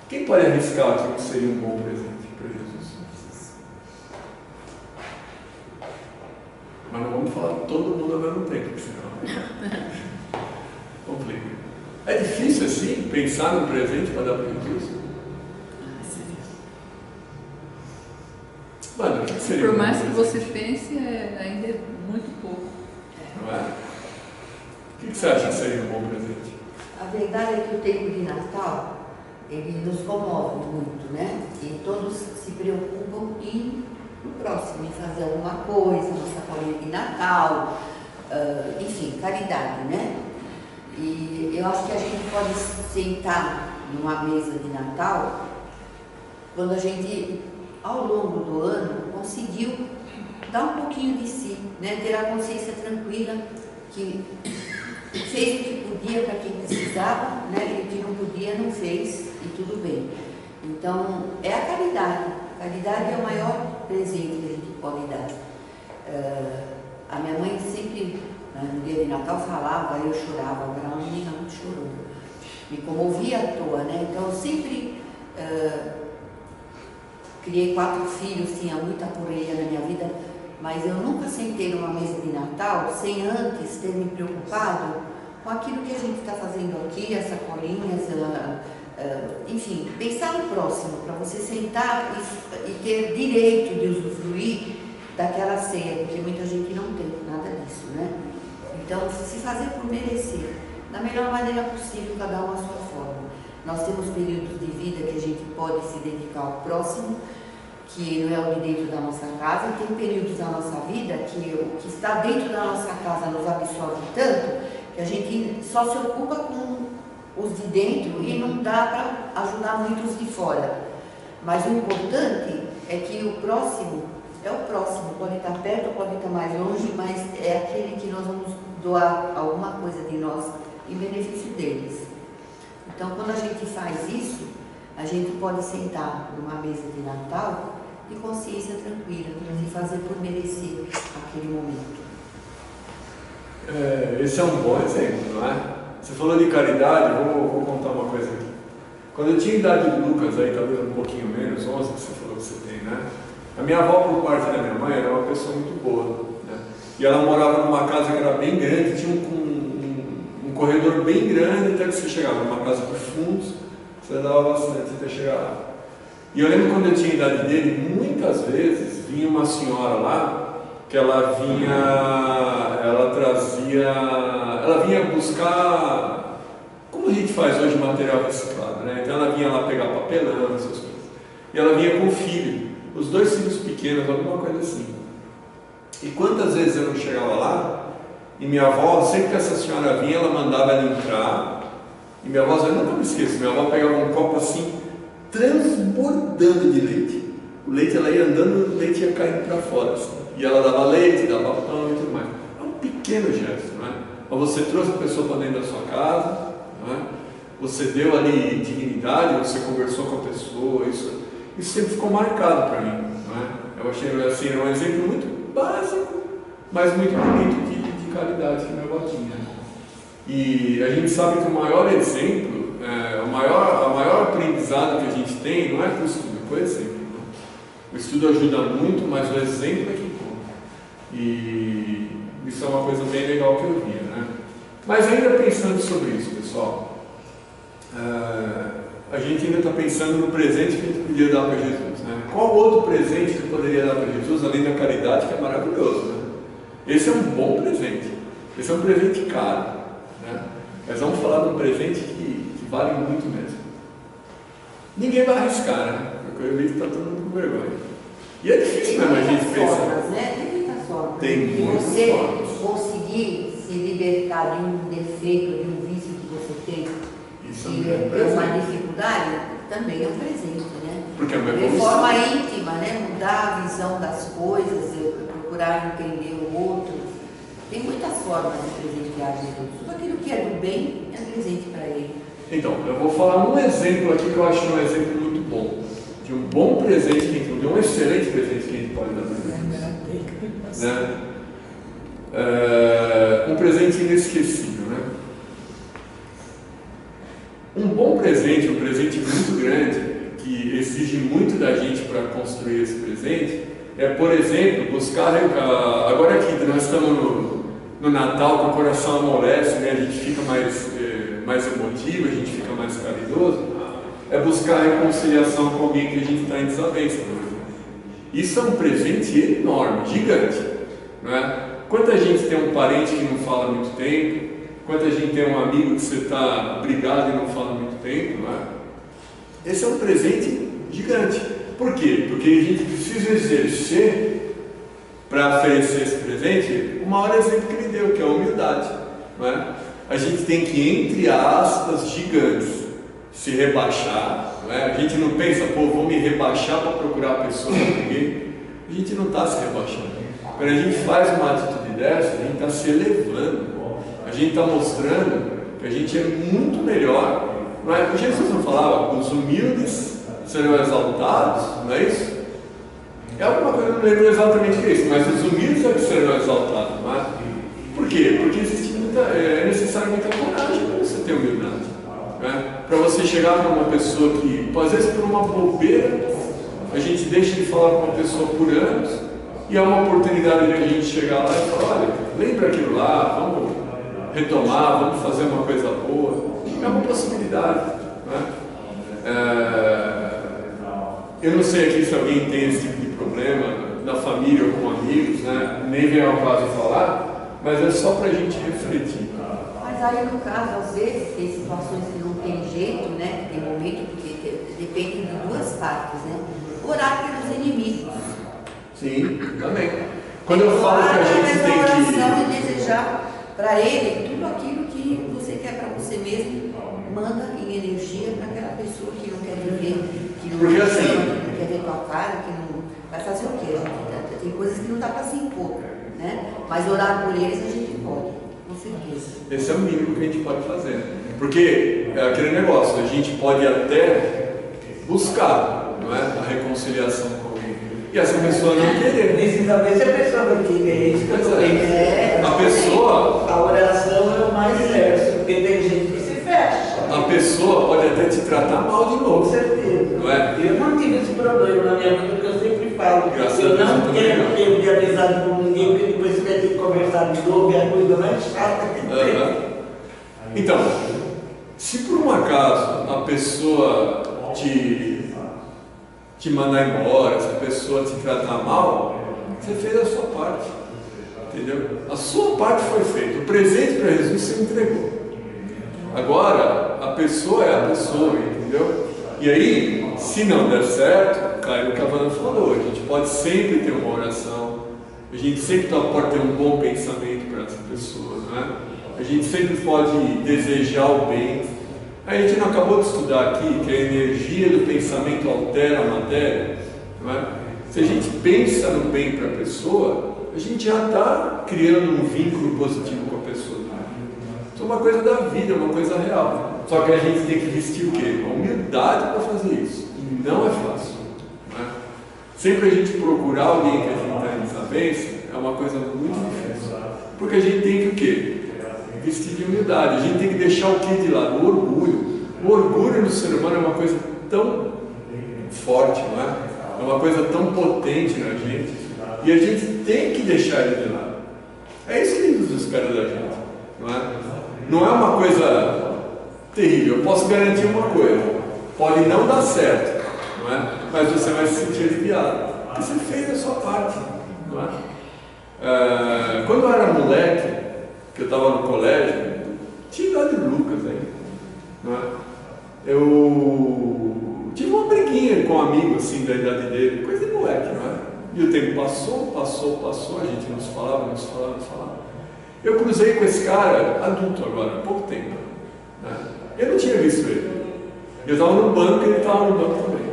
Quem pode arriscar aqui que seria um bom presente para Jesus? Mas não vamos falar todo mundo ao mesmo tempo, senão complica. É difícil assim pensar num presente para dar para Jesus? Mano, o que seria? Por mais que você pense, ainda é muito pouco. Não é? O que você acha que seria um bom presente? A verdade é que o tempo de Natal, ele nos comove muito, né? E todos se preocupam no próximo, em fazer alguma coisa, nossa família de Natal, enfim, caridade, né? E eu acho que a gente pode sentar numa mesa de Natal quando a gente, ao longo do ano, conseguiu dar um pouquinho de si, né? Ter a consciência tranquila que fez o que podia para quem precisava, né? E o que não podia não fez, e tudo bem. Então, é a caridade. A caridade é o maior presente que a gente pode dar. A minha mãe sempre, no dia de Natal, falava, eu chorava, agora ela não chorou. Me comovia à toa, né? Então, eu sempre criei 4 filhos, tinha muita correria na minha vida, mas eu nunca sentei numa mesa de Natal sem antes ter me preocupado com aquilo que a gente está fazendo aqui, as sacolinhas, enfim, pensar no próximo, para você sentar e ter direito de usufruir daquela ceia, porque muita gente não tem nada disso, né? Então, se fazer por merecer, da melhor maneira possível, cada um à sua forma. Nós temos períodos de vida que a gente pode se dedicar ao próximo, que não é o de dentro da nossa casa, e tem períodos da nossa vida que o que está dentro da nossa casa nos absorve tanto que a gente só se ocupa com os de dentro e não dá para ajudar muito os de fora. Mas o importante é que o próximo é o próximo, pode estar perto, pode estar mais longe, mas é aquele que nós vamos doar alguma coisa de nós em benefício deles. Então, quando a gente faz isso, a gente pode sentar numa mesa de Natal de consciência tranquila e fazer por merecer aquele momento. Esse é um bom exemplo, não é? Você falou de caridade, vou contar uma coisa aqui. Quando eu tinha idade de Lucas, aí talvez um pouquinho menos, 11 que você falou que você tem, né? A minha avó, por parte da minha mãe, era uma pessoa muito boa, né? E ela morava numa casa que era bem grande, tinha um corredor bem grande até que você chegava numa casa de fundos, você andava bastante até chegar lá. E eu lembro quando eu tinha a idade dele, muitas vezes vinha uma senhora lá, que ela vinha buscar, como a gente faz hoje, material reciclado, né? Então ela vinha lá pegar papelão, essas coisas. E ela vinha com o filho, os 2 filhos pequenos, alguma coisa assim. E quantas vezes eu não chegava lá, e minha avó, sempre que essa senhora vinha, ela mandava ela entrar, e minha avó, eu nunca me esqueço, minha avó pegava um copo assim, transbordando de leite. O leite, ela ia andando, o leite ia caindo para fora, assim. E ela dava leite, dava pão e tudo mais. É um pequeno gesto, não é? Mas você trouxe a pessoa para dentro da sua casa, não é? Você deu ali dignidade, você conversou com a pessoa, isso sempre ficou marcado para mim, não é? Eu achei assim, um exemplo muito básico, mas muito bonito de caridade que minha avó tinha. E a gente sabe que o maior exemplo, o maior aprendizado que a gente tem não é com o estudo, é com o exemplo. O estudo ajuda muito, mas o exemplo é que conta. E isso é uma coisa bem legal que eu via, né? Mas ainda pensando sobre isso, pessoal, a gente ainda está pensando no presente que a gente podia dar para Jesus, né? Qual outro presente que eu poderia dar para Jesus, além da caridade, que é maravilhoso, né? Esse é um bom presente, esse é um presente caro, né? Mas vamos falar de um presente que vale muito mesmo. Ninguém vai arriscar, né? Porque eu vi que está todo mundo com vergonha. E é difícil mesmo a gente pensar. Tem muitas formas. Tem muitas formas. Você conseguir se libertar de um defeito, de um vício que você tem, Isso e é uma dificuldade, também é um presente, né? Porque é uma de evolução. forma íntima, né? Mudar a visão das coisas, procurar entender o outro. Tem muitas formas de presentear Jesus. Tudo aquilo que é do bem é presente para ele. Então, eu vou falar um exemplo aqui que eu acho um exemplo muito bom. De um bom presente que a gente, de um excelente presente que a gente pode dar para ele. Né? Um presente inesquecível, né? Um bom presente, um presente muito grande, que exige muito da gente para construir esse presente, é, por exemplo, buscar, agora que nós estamos no Natal, com o coração amolece, né? A gente fica mais emotivo, a gente fica mais caridoso, é buscar a reconciliação com alguém que a gente está em desavença. Isso é um presente enorme, gigante, não é? Quanta gente tem um parente que não fala há muito tempo, quanta gente tem um amigo que você está brigado e não fala há muito tempo, não é? Esse é um presente gigante. Por quê? Porque a gente precisa exercer, para oferecer esse presente, o maior exemplo que ele deu, que é a humildade, não é? A gente tem que, entre aspas, gigantes, se rebaixar, não é? A gente não pensa, pô, vou me rebaixar para procurar a pessoa que ninguém. A gente não está se rebaixando. Quando a gente faz uma atitude dessa, a gente está se elevando. A gente está mostrando que a gente é muito melhor. Não é? Jesus não falava, os humildes serão exaltados, não é isso? É alguma coisa, eu não lembro exatamente o que é isso, mas os humildes é que serão exaltados, não é? Por quê? Porque é necessário muita coragem para você ter humildade. Para você chegar para uma pessoa que, às vezes por uma bobeira, a gente deixa de falar com uma pessoa por anos, e é uma oportunidade de a gente chegar lá e falar, olha, lembra aquilo lá, vamos retomar, vamos fazer uma coisa boa. É uma possibilidade. Eu não sei aqui se alguém tem esse tipo de problema, na família ou com amigos, né? Nem vem ao caso falar, mas é só para a gente refletir. Mas aí no caso, às vezes, tem situações que não tem jeito, né? Tem momento porque depende de duas partes, né? Orar pelos inimigos. Sim, também. Quando eu falo que a gente tem que... oração e desejar para ele tudo aquilo que você quer para você mesmo, manda em energia para aquela pessoa que não quer viver, que não, porque assim, não quer ver tua cara, que não vai fazer o quê? Tem coisas que não dá para se impor, né? Mas orar por eles a gente pode, com certeza. Esse é o mínimo que a gente pode fazer. Porque é aquele negócio, a gente pode até buscar, não é? A reconciliação com alguém. E essa pessoa não querer. Principalmente se a pessoa não querer, isso que eu tô a pessoa... A oração é o mais certo, porque tem gente que se fecha. A pessoa pode até te tratar mal de novo. Com certeza. Não é? Eu não tive esse problema na minha vida, porque eu sempre falo. Graças eu a Deus, não quero ter de amizade com ninguém, porque depois você vai ter que conversar de novo, é a coisa mais chata que tem. Então, se por um acaso a pessoa te mandar embora, se a pessoa te tratar mal, você fez a sua parte, entendeu? A sua parte foi feita, o presente para Jesus você entregou. Agora, a pessoa é a pessoa, entendeu? E aí, se não der certo, cai no que a Vanna falou, a gente pode sempre ter uma oração, a gente sempre pode ter um bom pensamento para essa pessoa, não é? A gente sempre pode desejar o bem. A gente não acabou de estudar aqui que a energia do pensamento altera a matéria, não é? Se a gente pensa no bem para a pessoa, a gente já está criando um vínculo positivo com a pessoa. Isso é uma coisa da vida, uma coisa real. Só que a gente tem que vestir o quê? A humildade para fazer isso. E não é fácil. Não é? Sempre a gente procurar alguém que a gente está em desavença é uma coisa muito difícil. Porque a gente tem que o quê? Vestir de humildade. A gente tem que deixar o que de lado? O orgulho. O orgulho no ser humano é uma coisa tão forte, não é? É uma coisa tão potente na gente. E a gente tem que deixar ele de lado. É isso que Jesus espera da gente, não é? Não é uma coisa terrível. Eu posso garantir uma coisa: pode não dar certo, não é? Mas você vai se sentir aliviado. Porque você fez a sua parte, não é? Quando eu era moleque, que eu estava no colégio, tinha idade de Lucas ainda, não é? Eu tive uma briguinha com um amigo assim da idade dele, coisa de moleque, não é? E o tempo passou, a gente não se falava. Eu cruzei com esse cara adulto agora, há pouco tempo, né? Eu não tinha visto ele. Eu estava no banco e ele estava no banco também.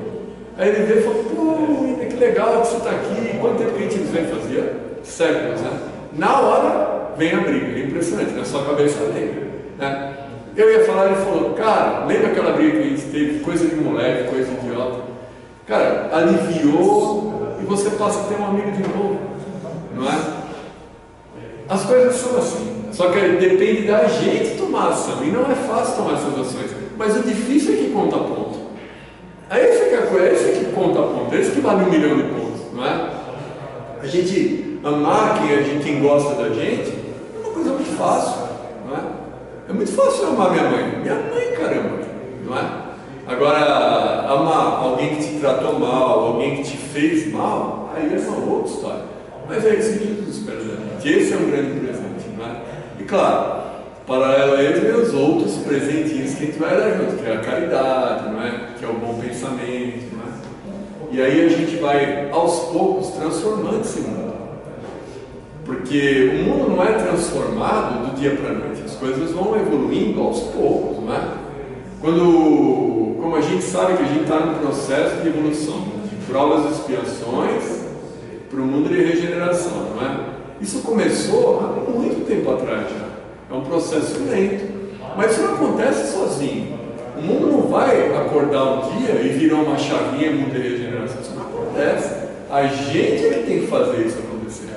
Aí ele veio e falou: pô, Ida, que legal que você está aqui, quanto tempo que a gente não vem fazia? Séculos, né? Na hora vem a briga, é impressionante, na sua cabeça lembra, né? Eu ia falar, ele falou, cara, lembra aquela briga que a gente teve, coisa de moleque, coisa idiota? Cara, aliviou e você passa a ter um amigo de novo, não é? As coisas são assim, só que depende da gente tomar ação, e não é fácil tomar essas ações, mas o difícil é que conta ponto. Esse que é a coisa, esse que conta ponto, esse que vale 1 milhão de pontos, não é? A gente amar quem gosta da gente é uma coisa muito fácil, não é? É muito fácil eu amar minha mãe, caramba, não é? Agora, amar alguém que te tratou mal, alguém que te fez mal, aí é uma outra história. Mas é isso que Jesus espera da gente. Esse é um grande presente, não é? E claro, paralelo a ele, vem os outros presentinhos que a gente vai dar junto, que é a caridade, não é? Que é o bom pensamento, não é? E aí a gente vai, aos poucos, transformando esse mundo. Porque o mundo não é transformado do dia para a noite, as coisas vão evoluindo aos poucos, não é? Como a gente sabe que a gente está num processo de evolução, de provas e expiações para o mundo de regeneração, não é? Isso começou há muito tempo atrás já. É um processo lento, mas isso não acontece sozinho. O mundo não vai acordar um dia e virar uma chavinha mundo de regeneração. Isso não acontece. A gente é que tem que fazer isso acontecer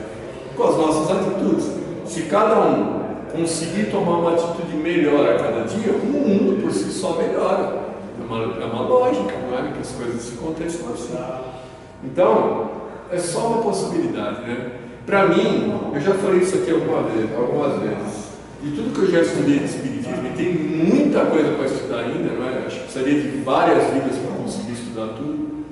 com as nossas atitudes. Se cada um conseguir tomar uma atitude melhor a cada dia, o mundo por si só melhora. É uma lógica, não é? Que as coisas se aconteçam assim. Então, é só uma possibilidade, né? Para mim, eu já falei isso aqui algumas vezes. De tudo que eu já estudei de Espiritismo, e tem muita coisa para estudar ainda, não é? Acho que precisaria de várias vidas para conseguir estudar tudo.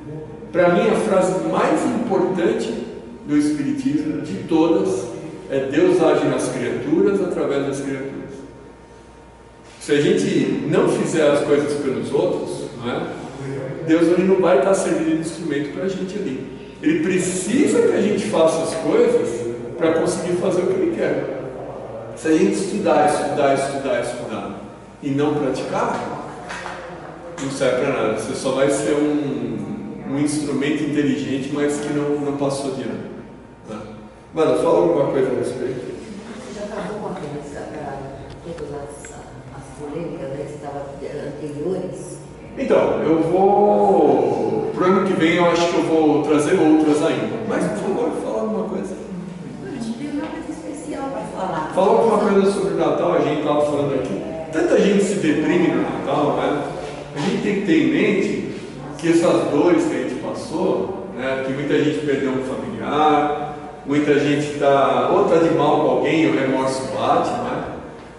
Para mim, a frase mais importante do Espiritismo, de todas, é Deus age nas criaturas através das criaturas. Se a gente não fizer as coisas pelos outros, não é? Deus não vai estar servindo de instrumento para a gente ali. Ele precisa que a gente faça as coisas para conseguir fazer o que Ele quer. Se a gente estudar e não praticar, não serve para nada. Você só vai ser um instrumento inteligente, mas que não passou de ano. Tá? Mano, fala alguma coisa a respeito. Você já acabou com todas as polêmicas anteriores? Então, eu vou... Pro ano que vem eu acho que eu vou trazer outras ainda. Mas, por favor, fala alguma coisa. Fala alguma coisa sobre o Natal, a gente estava falando aqui. Tanta gente se deprime no Natal, né? A gente tem que ter em mente que essas dores que a gente passou, né? Que muita gente perdeu um familiar, muita gente está de mal com alguém e o remorso bate, né?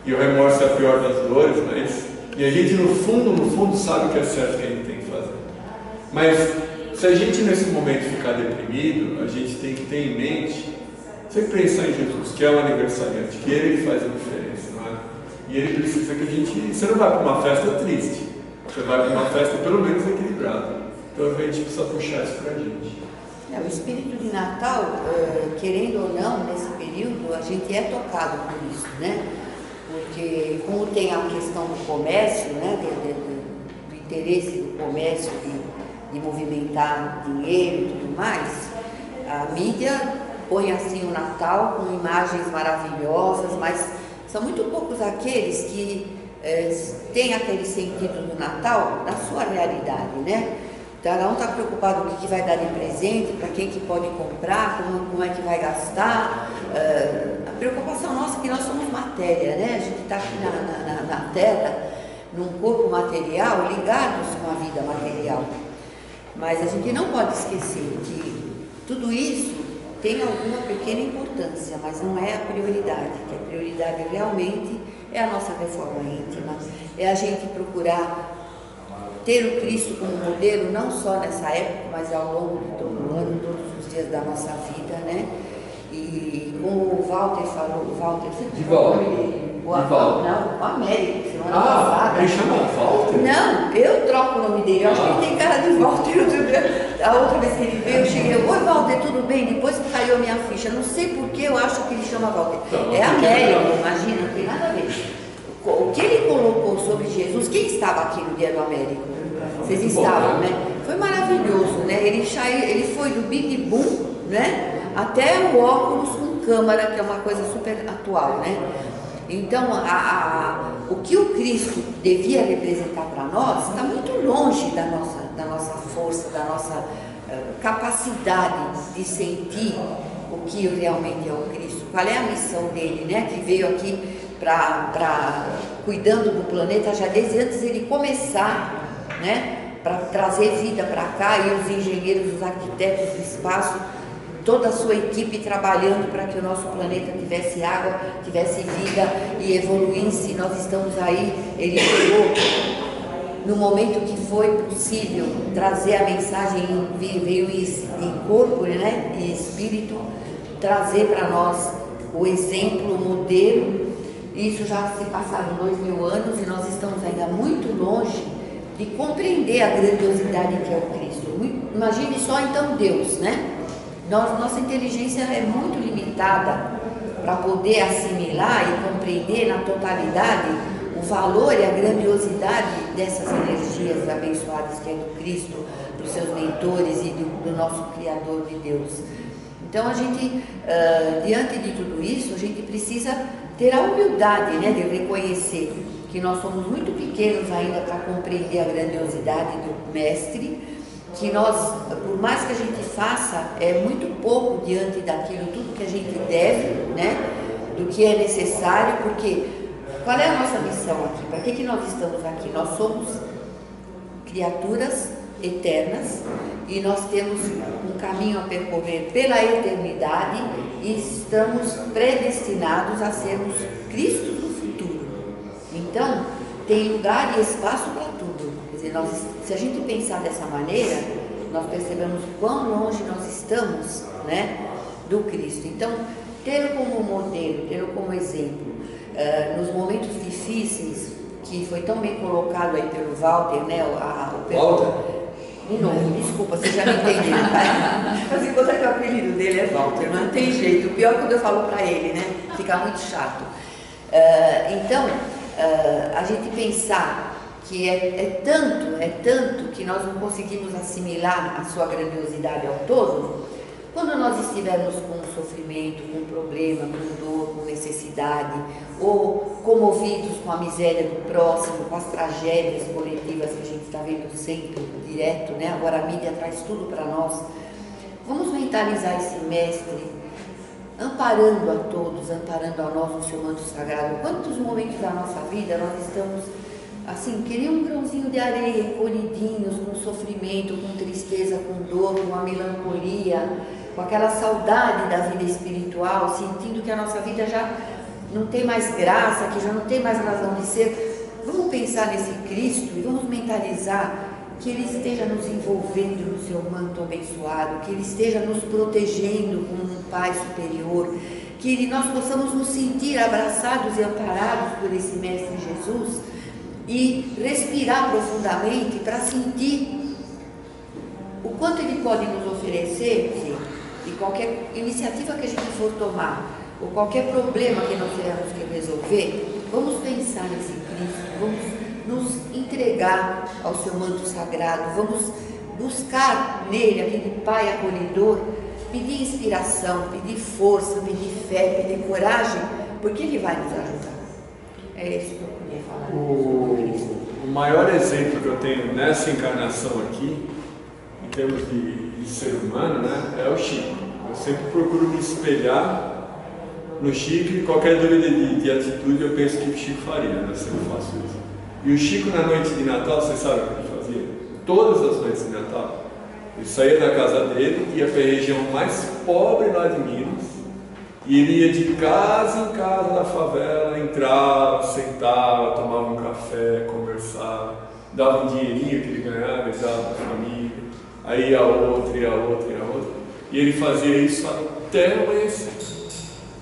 E o remorso é a pior das dores, mas... E a gente no fundo sabe que é certo que a gente tem que fazer. Mas se a gente nesse momento ficar deprimido, a gente tem que ter em mente, sempre pensar em Jesus, que é o aniversariante, que Ele faz a diferença, não é? E Ele precisa que a gente... Você não vai para uma festa triste, você vai para uma festa pelo menos equilibrada. Então a gente precisa puxar isso para a gente. O espírito de Natal, querendo ou não, nesse período, a gente é tocado por isso, né? Porque como tem a questão do comércio, né? Do interesse do comércio de movimentar dinheiro e tudo mais, a mídia põe assim o Natal com imagens maravilhosas, mas são muito poucos aqueles que têm aquele sentido do Natal na sua realidade, né? Cada um está preocupado com o que vai dar de presente, para quem que pode comprar, como é que vai gastar. A preocupação nossa é que nós somos matéria, né? A gente está aqui na Terra, num corpo material, ligados com a vida material. Mas a gente não pode esquecer que tudo isso tem alguma pequena importância, mas não é a prioridade. Que a prioridade realmente é a nossa reforma íntima, é a gente procurar ter o Cristo como modelo, não só nessa época, mas ao longo de todo o ano, todos os dias da nossa vida, né? E como o Walter falou, o Américo, semana passada. Ele chama Walter? Não, eu troco o nome dele, eu acho que ele tem cara de Walter. A outra vez que ele veio, eu cheguei, oi Walter, tudo bem? Depois que caiu a minha ficha, não sei por que eu acho que ele chama Walter. É Américo, imagina, não tem nada a ver. O que ele colocou sobre Jesus, quem estava aqui no dia do Américo? Vocês estavam, né? Foi maravilhoso, né? Ele foi do Big Boom né? Até o óculos com câmara, que é uma coisa super atual, né? Então, o que o Cristo devia representar para nós está muito longe da nossa força, da nossa capacidade de sentir o que realmente é o Cristo. Qual é a missão dele, né? Que veio aqui cuidando do planeta já desde antes ele começar, né? Para trazer vida para cá, e os engenheiros, os arquitetos do espaço, toda a sua equipe trabalhando para que o nosso planeta tivesse água, tivesse vida e evoluísse. Nós estamos aí, ele chegou no momento que foi possível trazer a mensagem, veio em corpo, né, e espírito, trazer para nós o exemplo, o modelo. Isso já se passaram 2000 anos e nós estamos ainda muito longe de compreender a grandiosidade que é o Cristo. Imagine só então Deus, né? Nossa inteligência é muito limitada para poder assimilar e compreender na totalidade o valor e a grandiosidade dessas energias abençoadas que é do Cristo, dos seus mentores e do nosso Criador de Deus. Então a gente, diante de tudo isso, a gente precisa ter a humildade, né, de reconhecer que nós somos muito pequenos ainda para compreender a grandiosidade do Mestre, que nós, por mais que a gente faça, é muito pouco diante daquilo, tudo que a gente deve, né, do que é necessário, porque qual é a nossa missão aqui? Para que nós estamos aqui? Nós somos criaturas eternas e nós temos um caminho a percorrer pela eternidade e estamos predestinados a sermos Cristo do futuro. Então, tem lugar e espaço para tudo. Quer dizer, se a gente pensar dessa maneira, nós percebemos quão longe nós estamos, né, do Cristo. Então, ter-o como modelo, ter-o como exemplo, nos momentos difíceis, que foi tão bem colocado aí pelo Walter, né, Walter? De novo, desculpa, você já me entendeu, tá? Mas enquanto que o apelido dele é Walter, não tem jeito. O pior é quando eu falo para ele, né? Fica muito chato. Então, a gente pensar que é tanto que nós não conseguimos assimilar a sua grandiosidade ao todo, quando nós estivermos com sofrimento, com problema, com dor, com necessidade, ou comovidos com a miséria do próximo, com as tragédias coletivas que a gente está vendo sempre, direto, né? Agora a mídia traz tudo para nós. Vamos mentalizar esse mestre, amparando a todos, amparando a nós no seu manto sagrado. Quantos momentos da nossa vida nós estamos assim, que nem um grãozinho de areia, encolhidinhos, com sofrimento, com tristeza, com dor, com a melancolia, com aquela saudade da vida espiritual, sentindo que a nossa vida já não tem mais graça, que já não tem mais razão de ser. Vamos pensar nesse Cristo e vamos mentalizar que Ele esteja nos envolvendo no seu manto abençoado, que Ele esteja nos protegendo como um Pai superior, que nós possamos nos sentir abraçados e amparados por esse Mestre Jesus e respirar profundamente para sentir o quanto Ele pode nos oferecer, e qualquer iniciativa que a gente for tomar, ou qualquer problema que nós tivermos que resolver, vamos pensar nesse Cristo, vamos nos entregar ao seu manto sagrado, vamos buscar nele, aquele Pai acolhedor, pedir inspiração, pedir força, pedir fé, pedir coragem, porque Ele vai nos ajudar. É isso que eu queria falar. O maior exemplo que eu tenho nessa encarnação aqui, em termos de ser humano, né, é o Chico. Eu sempre procuro me espelhar no Chico e qualquer dúvida de atitude eu penso que o Chico faria, né? Eu sempre faço isso. E o Chico na noite de Natal, vocês sabem o que ele fazia? Todas as noites de Natal, ele saía da casa dele, ia para a região mais pobre lá de Minas, e ele ia de casa em casa da favela, entrava, sentava, tomava um café, conversava, dava um dinheirinho que ele ganhava, ele dava para a família, aí ia outra, ia outra, ia outra, e ele fazia isso até amanhecer.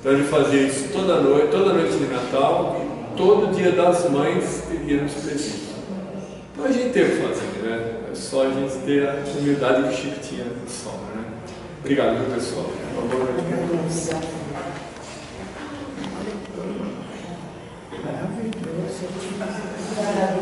Então ele fazia isso toda noite de Natal, e todo dia das mães ele ia nos presentes. Então a gente tem o que fazer, né? É só a gente ter a humildade que o Chico tinha no sol, né? Obrigado, meu pessoal. Uma boa noite. Maravilhoso.